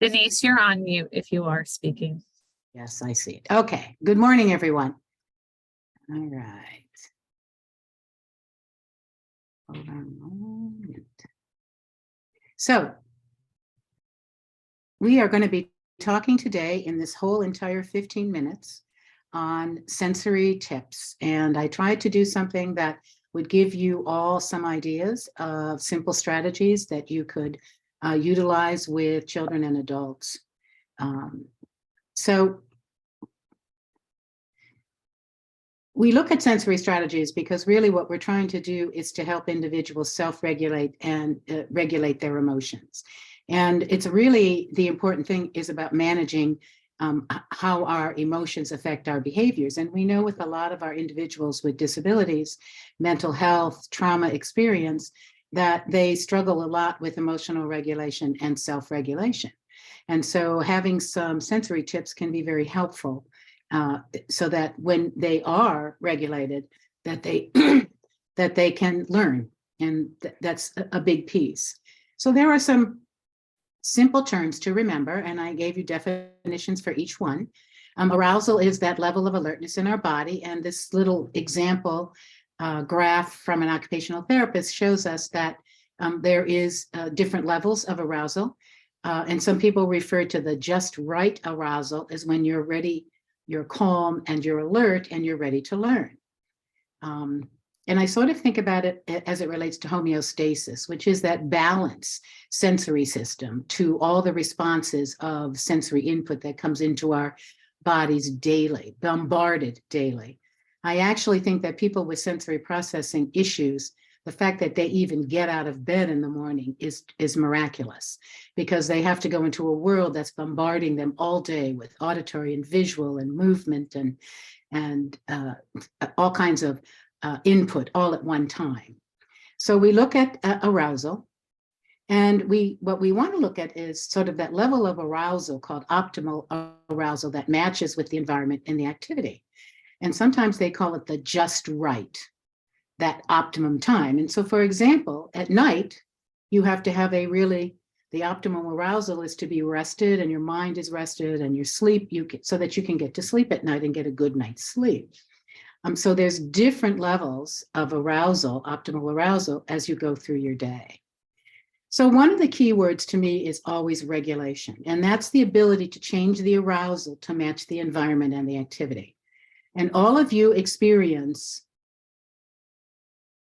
Denise, you're on mute if you are speaking. Yes, I see it. Okay. Good morning, everyone. All right. Hold on a moment. So we are going to be talking today in this whole entire 15 minutes on sensory tips. And I tried to do something that would give you all some ideas of simple strategies that you could utilize with children and adults. So we look at sensory strategies because really what we're trying to do is to help individuals self-regulate and regulate their emotions. And it's really, the important thing is about managing how our emotions affect our behaviors. And we know with a lot of our individuals with disabilities, mental health, trauma experience, that they struggle a lot with emotional regulation and self-regulation. And so having some sensory tips can be very helpful. So that when they are regulated, that they that they can learn, and that's a big piece. So there are some simple terms to remember, and I gave you definitions for each one. Arousal is that level of alertness in our body, and this little example graph from an occupational therapist shows us that there is different levels of arousal, and some people refer to the just right arousal as when you're ready. You're calm and you're alert and you're ready to learn. And I sort of think about it as it relates to homeostasis, which is that balance sensory system to all the responses of sensory input that comes into our bodies daily, bombarded daily. I actually think that people with sensory processing issues, the fact that they even get out of bed in the morning is miraculous, because they have to go into a world that's bombarding them all day with auditory and visual and movement and all kinds of input all at one time. So we look at arousal, and what we want to look at is sort of that level of arousal called optimal arousal that matches with the environment and the activity. And sometimes they call it the just right, that optimum time. And so, for example, at night, you have to have the optimum arousal is to be rested, and your mind is rested, and your sleep, so that you can get to sleep at night and get a good night's sleep. So there's different levels of arousal, optimal arousal, as you go through your day. So one of the key words to me is always regulation, and that's the ability to change the arousal to match the environment and the activity. And all of you experience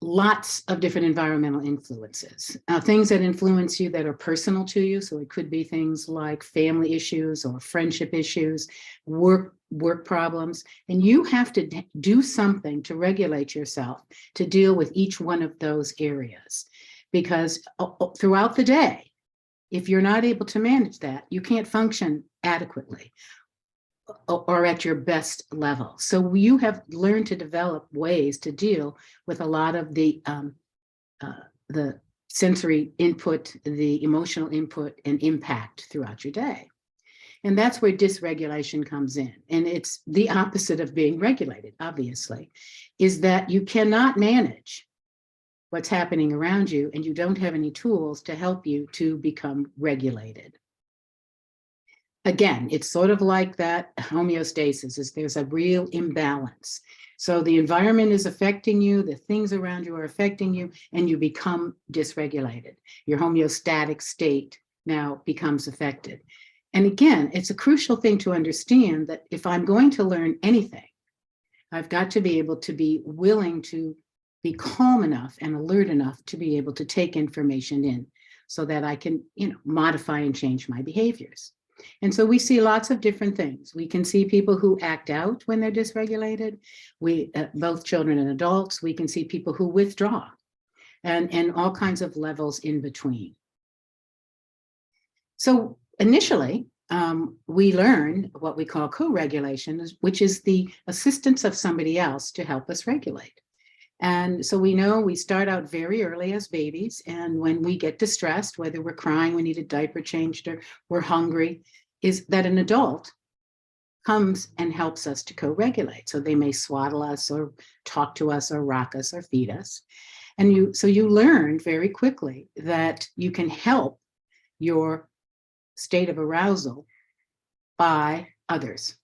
lots of different environmental influences, things that influence you that are personal to you. So it could be things like family issues or friendship issues, work problems, and you have to do something to regulate yourself to deal with each one of those areas. Because throughout the day, if you're not able to manage that, you can't function adequately or at your best level. So you have learned to develop ways to deal with a lot of the sensory input, the emotional input and impact throughout your day. And that's where dysregulation comes in. And it's the opposite of being regulated, obviously, is that you cannot manage what's happening around you, and you don't have any tools to help you to become regulated. Again, it's sort of like that homeostasis, is there's a real imbalance. So the environment is affecting you, the things around you are affecting you, and you become dysregulated. Your homeostatic state now becomes affected. And again, it's a crucial thing to understand that if I'm going to learn anything, I've got to be able to be willing to be calm enough and alert enough to be able to take information in so that I can, modify and change my behaviors. And so we see lots of different things. We can see people who act out when they're dysregulated. Both children and adults. We can see people who withdraw, and all kinds of levels in between. So initially, we learn what we call co-regulation, which is the assistance of somebody else to help us regulate. And so we know we start out very early as babies, and when we get distressed, whether we're crying, we need a diaper changed, or we're hungry, is that an adult comes and helps us to co-regulate. So they may swaddle us or talk to us or rock us or feed us. And so you learn very quickly that you can help your state of arousal by others.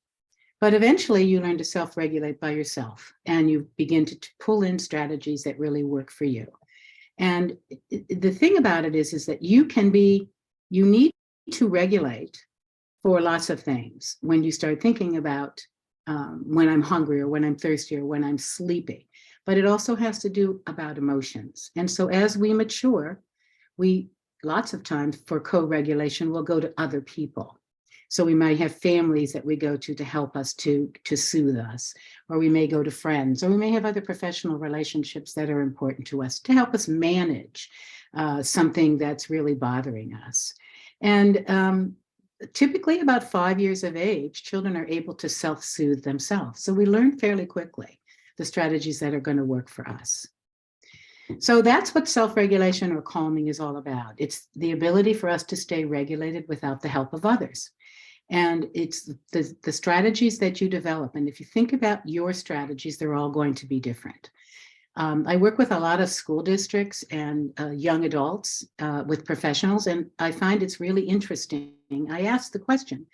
But eventually you learn to self-regulate by yourself, and you begin to pull in strategies that really work for you. And the thing about it is that you need to regulate for lots of things when you start thinking about when I'm hungry or when I'm thirsty or when I'm sleepy. But it also has to do about emotions. And so as we mature, we lots of times for co-regulation will go to other people. So we might have families that we go to help us to soothe us, or we may go to friends, or we may have other professional relationships that are important to us to help us manage something that's really bothering us. And typically about 5 years of age, children are able to self-soothe themselves. So we learn fairly quickly the strategies that are going to work for us. So that's what self-regulation or calming is all about. It's the ability for us to stay regulated without the help of others. And it's the strategies that you develop. And if you think about your strategies, they're all going to be different. I work with a lot of school districts and young adults with professionals, and I find it's really interesting. I ask the question,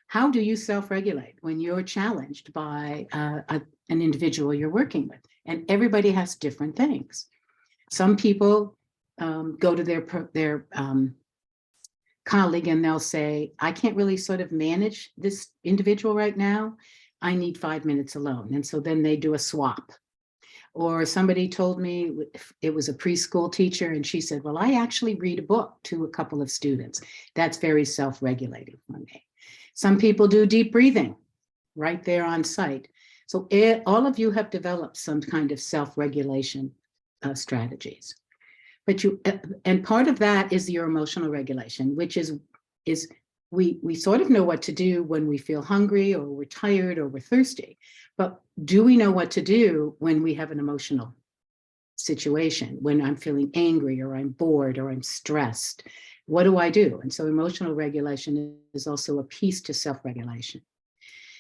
how do you self-regulate when you're challenged by an individual you're working with? And everybody has different things. Some people go to their colleague and they'll say, I can't really sort of manage this individual right now. I need 5 minutes alone. And so then they do a swap. Or somebody told me, it was a preschool teacher, and she said, well, I actually read a book to a couple of students. That's very self-regulating for me. Some people do deep breathing right there on site. So all of you have developed some kind of self-regulation strategies. But and part of that is your emotional regulation, which is we sort of know what to do when we feel hungry or we're tired or we're thirsty, but do we know what to do when we have an emotional situation, when I'm feeling angry or I'm bored or I'm stressed? What do I do? And so emotional regulation is also a piece to self-regulation.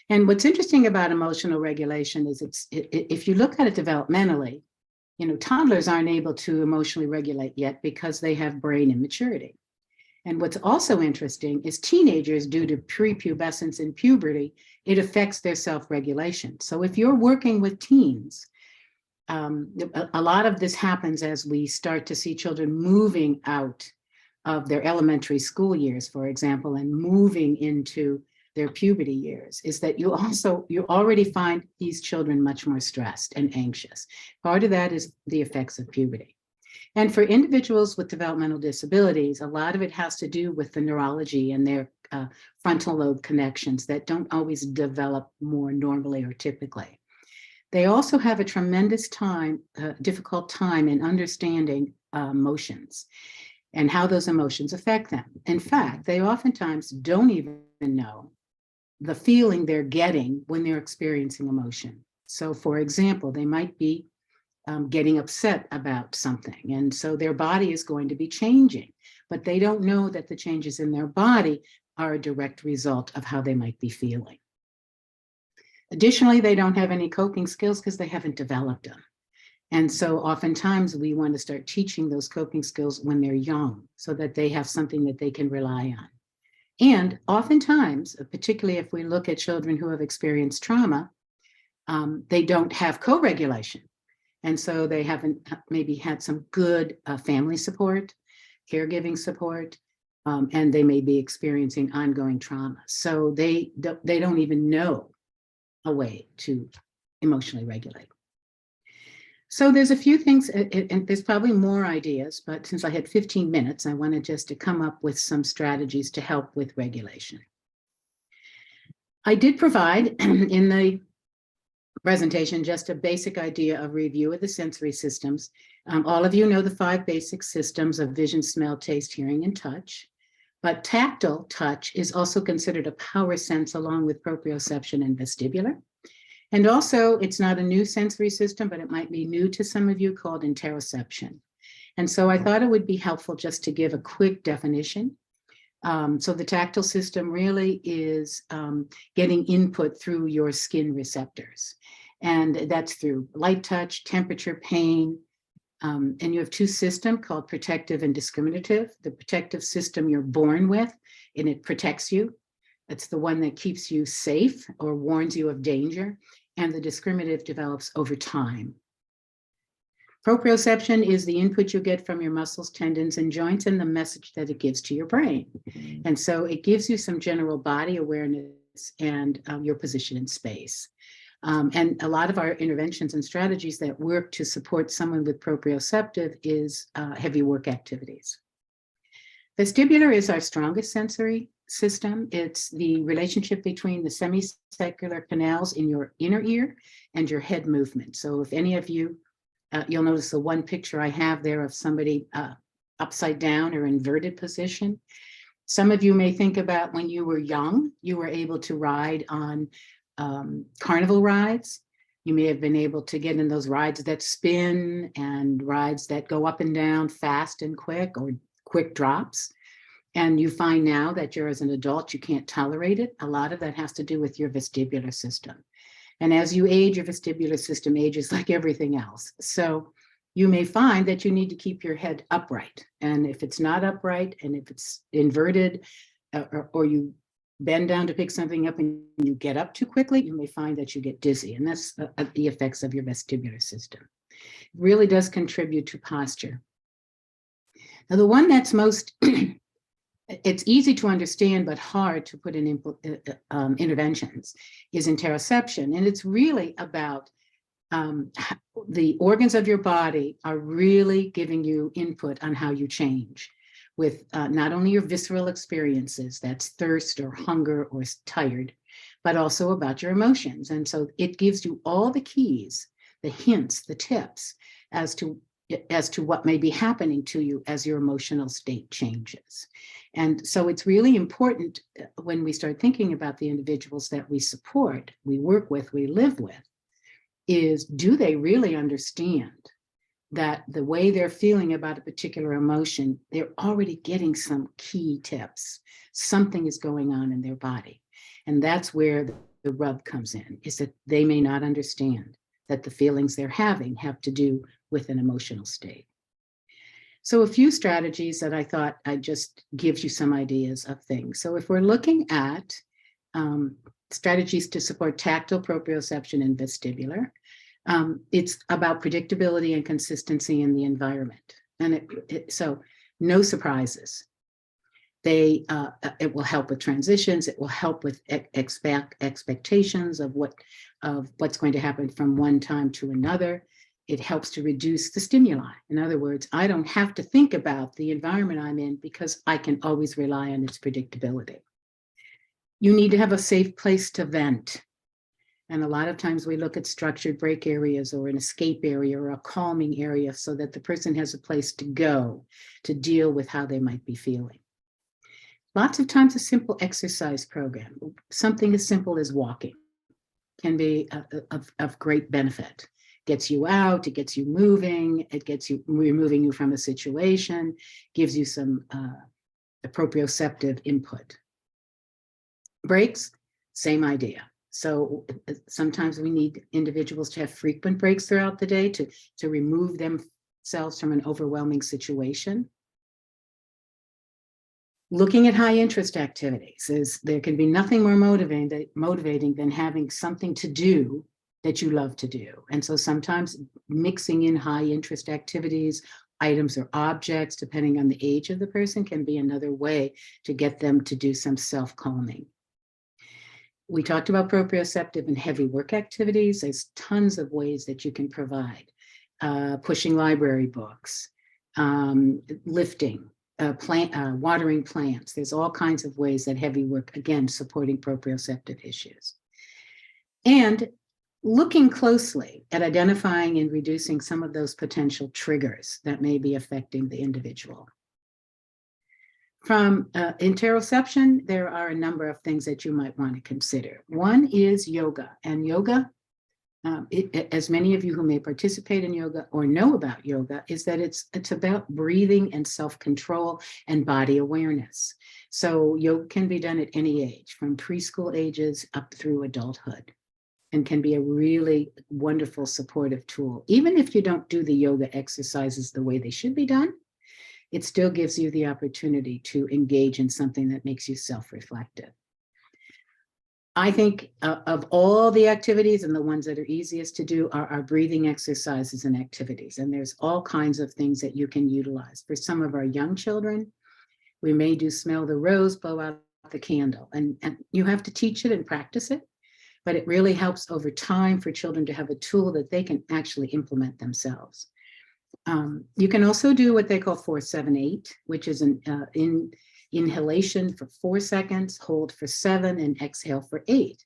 And what's interesting about emotional regulation is if you look at it developmentally, toddlers aren't able to emotionally regulate yet because they have brain immaturity. And what's also interesting is teenagers, due to prepubescence and puberty, it affects their self-regulation. So if you're working with teens, a lot of this happens as we start to see children moving out of their elementary school years, for example, and moving into their puberty years, is that you already find these children much more stressed and anxious. Part of that is the effects of puberty. And for individuals with developmental disabilities, a lot of it has to do with the neurology and their frontal lobe connections that don't always develop more normally or typically. They also have a tremendous difficult time in understanding emotions and how those emotions affect them. In fact, they oftentimes don't even know the feeling they're getting when they're experiencing emotion. So for example, they might be getting upset about something, and so their body is going to be changing, but they don't know that the changes in their body are a direct result of how they might be feeling. Additionally, they don't have any coping skills because they haven't developed them. And so oftentimes we want to start teaching those coping skills when they're young so that they have something that they can rely on. And oftentimes, particularly if we look at children who have experienced trauma, they don't have co-regulation. And so they haven't maybe had some good family support, caregiving support, and they may be experiencing ongoing trauma. So they don't even know a way to emotionally regulate. So there's a few things, and there's probably more ideas, but since I had 15 minutes, I wanted just to come up with some strategies to help with regulation. I did provide in the presentation just a basic idea of review of the sensory systems. All of you know the 5 basic systems of vision, smell, taste, hearing, and touch. But tactile touch is also considered a power sense along with proprioception and vestibular. And also, it's not a new sensory system, but it might be new to some of you, called interoception. And so I thought it would be helpful just to give a quick definition. So the tactile system really is getting input through your skin receptors. And that's through light touch, temperature, pain, And you have two systems called protective and discriminative. The protective system you're born with, and it protects you. It's the one that keeps you safe or warns you of danger. And the discriminative develops over time. Proprioception is the input you get from your muscles, tendons, and joints, and the message that it gives to your brain. And so it gives you some general body awareness and your position in space. And a lot of our interventions and strategies that work to support someone with proprioceptive is heavy work activities. Vestibular is our strongest sensory system. It's the relationship between the semicircular canals in your inner ear and your head movement. So if any of you, you'll notice the one picture I have there of somebody upside down or inverted position. Some of you may think about when you were young, you were able to ride on carnival rides. You may have been able to get in those rides that spin and rides that go up and down fast and quick, or quick drops. And you find now that you're, as an adult, you can't tolerate it. A lot of that has to do with your vestibular system. And as you age, your vestibular system ages like everything else. So you may find that you need to keep your head upright. And if it's not upright, and if it's inverted, or you bend down to pick something up and you get up too quickly, you may find that you get dizzy. And that's the effects of your vestibular system. It really does contribute to posture. Now, the one that's most, it's easy to understand, but hard to put in interventions, is interoception. And it's really about the organs of your body are really giving you input on how you change, with not only your visceral experiences, that's thirst or hunger or tired, but also about your emotions. And so it gives you all the keys, the hints, the tips as to what may be happening to you as your emotional state changes. And so it's really important when we start thinking about the individuals that we support, we work with, we live with, is, do they really understand that the way they're feeling about a particular emotion, they're already getting some key tips. Something is going on in their body. And that's where the rub comes in, is that they may not understand that the feelings they're having have to do with an emotional state. So a few strategies that I thought I'd just give you some ideas of things. So if we're looking at strategies to support tactile proprioception and vestibular, it's about predictability and consistency in the environment. And so no surprises. It will help with transitions. It will help with expectations of what's going to happen from one time to another. It helps to reduce the stimuli. In other words, I don't have to think about the environment I'm in because I can always rely on its predictability. You need to have a safe place to vent. And a lot of times we look at structured break areas or an escape area or a calming area so that the person has a place to go to deal with how they might be feeling. Lots of times a simple exercise program, something as simple as walking, can be of great benefit. Gets you out, it gets you moving, it gets you removing you from a situation, gives you some proprioceptive input. Breaks, same idea. So sometimes we need individuals to have frequent breaks throughout the day to remove themselves from an overwhelming situation. Looking at high interest activities, there can be nothing more motivating than having something to do that you love to do. And so sometimes mixing in high interest activities, items or objects, depending on the age of the person, can be another way to get them to do some self-calming. We talked about proprioceptive and heavy work activities. There's tons of ways that you can provide. Pushing library books, lifting, watering plants. There's all kinds of ways that heavy work, again, supporting proprioceptive issues. And looking closely at identifying and reducing some of those potential triggers that may be affecting the individual. From interoception, there are a number of things that you might want to consider. One is yoga, and yoga, as many of you who may participate in yoga or know about yoga, is that it's about breathing and self-control and body awareness. So yoga can be done at any age, from preschool ages up through adulthood. and can be a really wonderful supportive tool. Even if you don't do the yoga exercises the way they should be done, it still gives you the opportunity to engage in something that makes you self-reflective. I think of all the activities, and the ones that are easiest to do are our breathing exercises and activities. And there's all kinds of things that you can utilize. For some of our young children, we may do smell the rose, blow out the candle. And you have to teach it and practice it, but it really helps over time for children to have a tool that they can actually implement themselves. You can also do what they call 4-7-8, which is an inhalation for 4 seconds, hold for 7, and exhale for 8.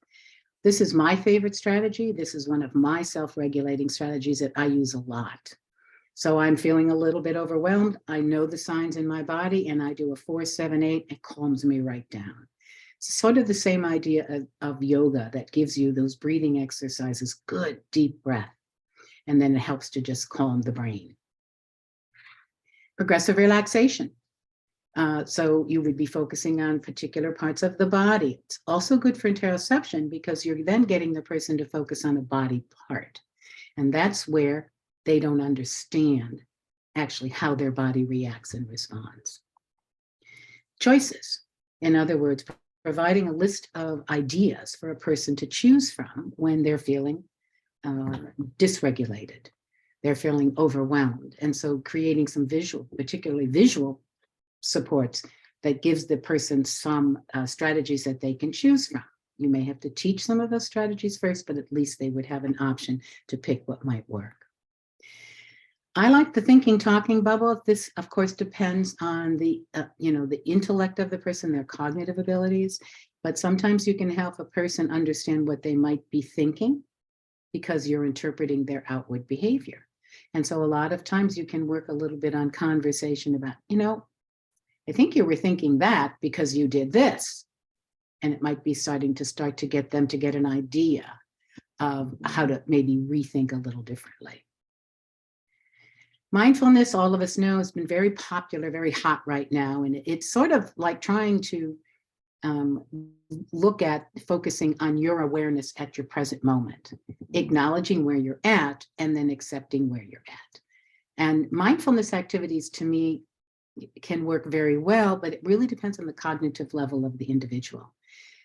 This is my favorite strategy. This is one of my self-regulating strategies that I use a lot. So I'm feeling a little bit overwhelmed. I know the signs in my body, and I do a 4-7-8. It calms me right down. It's sort of the same idea of yoga that gives you those breathing exercises, good deep breath, and then it helps to just calm the brain. Progressive relaxation. So you would be focusing on particular parts of the body. It's also good for interoception because you're then getting the person to focus on a body part. And that's where they don't understand actually how their body reacts and responds. Choices. In other words, providing a list of ideas for a person to choose from when they're feeling dysregulated. They're feeling overwhelmed. And so creating some visual, particularly visual supports that gives the person some strategies that they can choose from. You may have to teach some of those strategies first, but at least they would have an option to pick what might work. I like the thinking talking bubble. This, of course, depends on the intellect of the person, their cognitive abilities, but sometimes you can help a person understand what they might be thinking because you're interpreting their outward behavior. And so a lot of times you can work a little bit on conversation about, I think you were thinking that because you did this. And it might be starting to get them to get an idea of how to maybe rethink a little differently. Mindfulness, all of us know, has been very popular, very hot right now. And it's sort of like trying to look at focusing on your awareness at your present moment, acknowledging where you're at, and then accepting where you're at. And mindfulness activities, to me, can work very well, but it really depends on the cognitive level of the individual.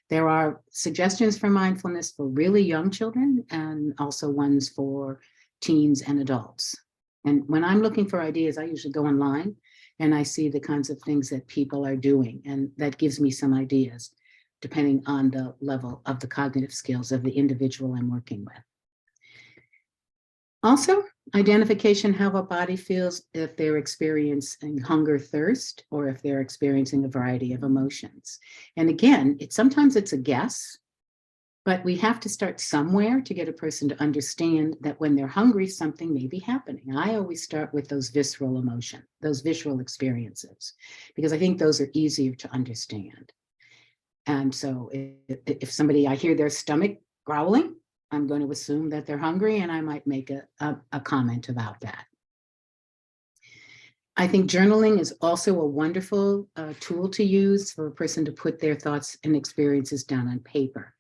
There are suggestions for mindfulness for really young children and also ones for teens and adults. And when I'm looking for ideas, I usually go online and I see the kinds of things that people are doing. And that gives me some ideas, depending on the level of the cognitive skills of the individual I'm working with. Also, identification how a body feels if they're experiencing hunger, thirst, or if they're experiencing a variety of emotions. And again, sometimes it's a guess, but we have to start somewhere to get a person to understand that when they're hungry, something may be happening. I always start with those visceral emotions, those visual experiences, because I think those are easier to understand. And so if I hear their stomach growling, I'm going to assume that they're hungry, and I might make a comment about that. I think journaling is also a wonderful tool to use for a person to put their thoughts and experiences down on paper.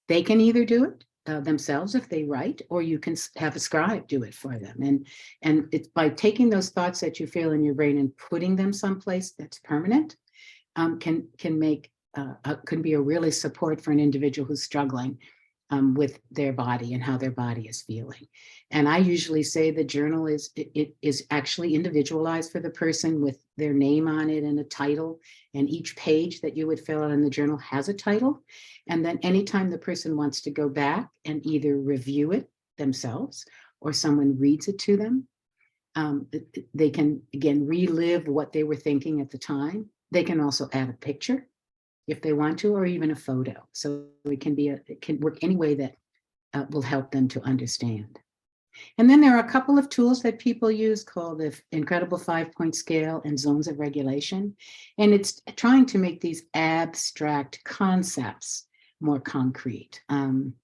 They can either do it themselves if they write, or you can have a scribe do it for them. And it's by taking those thoughts that you feel in your brain and putting them someplace that's permanent, can be a really support for an individual who's struggling with their body and how their body is feeling. And I usually say the journal is actually individualized for the person with their name on it and a title. And each page that you would fill out in the journal has a title. And then anytime the person wants to go back and either review it themselves or someone reads it to them, they can, again, relive what they were thinking at the time. They can also add a picture if they want to, or even a photo. So it can work any way that will help them to understand. And then there are a couple of tools that people use called the Incredible 5-Point Scale and Zones of Regulation. And it's trying to make these abstract concepts more concrete. And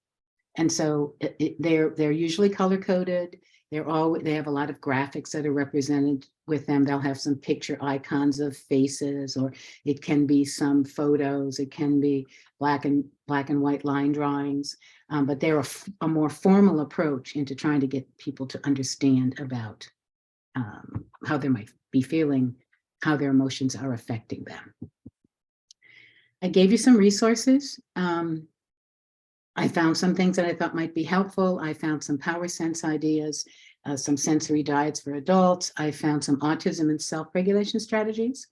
so they're usually color-coded. They have a lot of graphics that are represented with them. They'll have some picture icons of faces, or it can be some photos. It can be black and white line drawings. But they're a more formal approach into trying to get people to understand about how they might be feeling, how their emotions are affecting them. I gave you some resources. I found some things that I thought might be helpful. I found some power sense ideas, some sensory diets for adults. I found some autism and self-regulation strategies,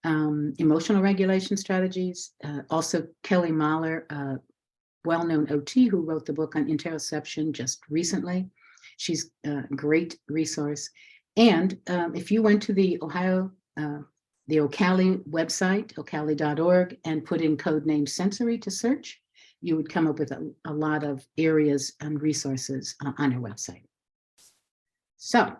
emotional regulation strategies. Also, Kelly Mahler, well-known OT who wrote the book on interoception just recently. She's a great resource. And if you went to the Ocali website, ocali.org, and put in code name sensory to search, you would come up with a lot of areas and resources on our website. So